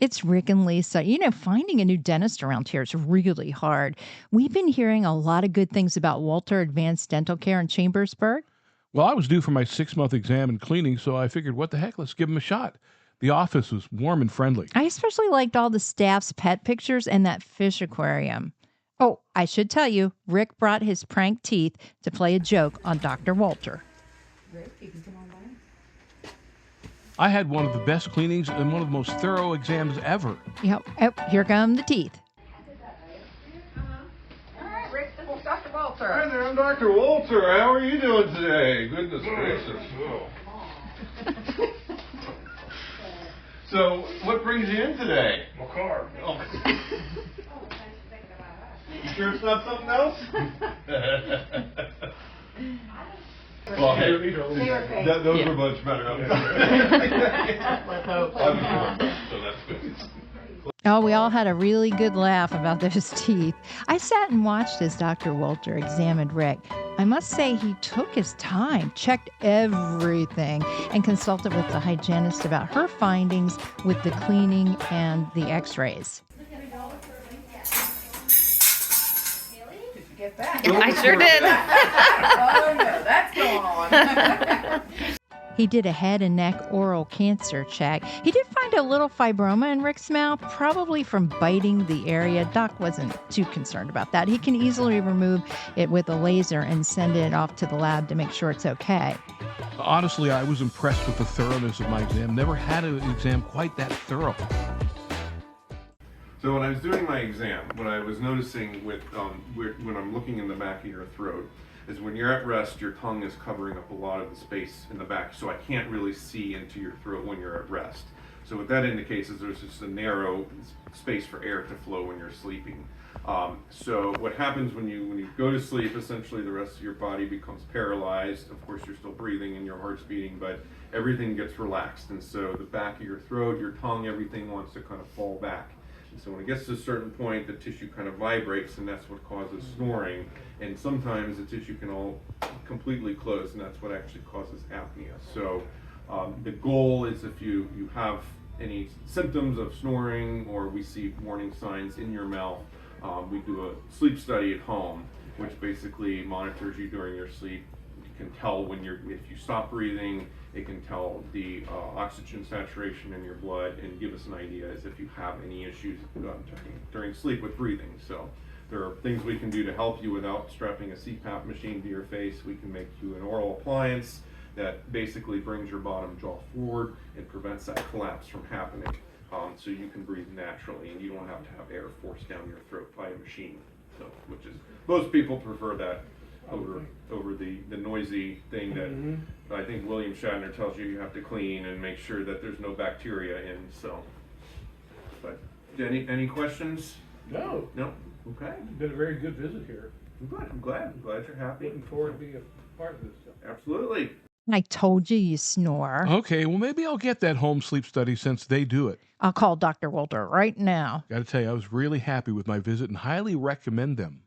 It's Rick and Lisa. Finding a new dentist around here is really hard. We've been hearing a lot of good things about Walter Advanced Dental Care in Chambersburg. Well, I was due for my 6-month exam and cleaning, so I figured, what the heck, let's give him a shot. The office was warm and friendly. I especially liked all the staff's pet pictures and that fish aquarium. Oh, I should tell you, Rick brought his prank teeth to play a joke on Dr. Walter. Rick, you can come on by. I had one of the best cleanings and one of the most thorough exams ever. Yep. Oh, here come the teeth. All right, Rick, this is Dr. Walter. Hi there, I'm Dr. Walter. How are you doing today? Goodness gracious. So, what brings you in today? My car. Oh. You sure it's not something else? Well, hey, those were much better. Let's hope. I'm sure, so that's good. Oh, we all had a really good laugh about those teeth. I sat and watched as Dr. Walter examined Rick. I must say he took his time, checked everything, and consulted with the hygienist about her findings with the cleaning and the x-rays. Did you get that? I sure did. Oh, no, that's going on. He did a head and neck oral cancer check. He did find a little fibroma in Rick's mouth, probably from biting the area. Doc wasn't too concerned about that. He can easily remove it with a laser and send it off to the lab to make sure it's okay. Honestly, I was impressed with the thoroughness of my exam. Never had an exam quite that thorough. So when I was doing my exam, what I was noticing with when I'm looking in the back of your throat is when you're at rest, your tongue is covering up a lot of the space in the back, so I can't really see into your throat when you're at rest. So what that indicates is there's just a narrow space for air to flow when you're sleeping. So what happens when you go to sleep, essentially the rest of your body becomes paralyzed. Of course, you're still breathing and your heart's beating, but everything gets relaxed. And so the back of your throat, your tongue, everything wants to kind of fall back. And so when it gets to a certain point, the tissue kind of vibrates, and that's what causes snoring. And sometimes the tissue can all completely close, and that's what actually causes apnea. So the goal is if you have any symptoms of snoring or we see warning signs in your mouth, we do a sleep study at home, which basically monitors you during your sleep. It can tell if you stop breathing. It can tell the oxygen saturation in your blood and give us an idea as if you have any issues during sleep with breathing. So there are things we can do to help you without strapping a CPAP machine to your face. We can make you an oral appliance that basically brings your bottom jaw forward and prevents that collapse from happening. So you can breathe naturally and you don't have to have air forced down your throat by a machine. So, which is, most people prefer that over the noisy thing that I think William Shatner tells you have to clean and make sure that there's no bacteria in. So, but any questions? No. No? Okay. It's been a very good visit here. Good. I'm glad you're happy. Looking forward to being a part of this stuff. Absolutely. I told you snore. Okay, well, maybe I'll get that home sleep study since they do it. I'll call Dr. Walter right now. Got to tell you, I was really happy with my visit and highly recommend them.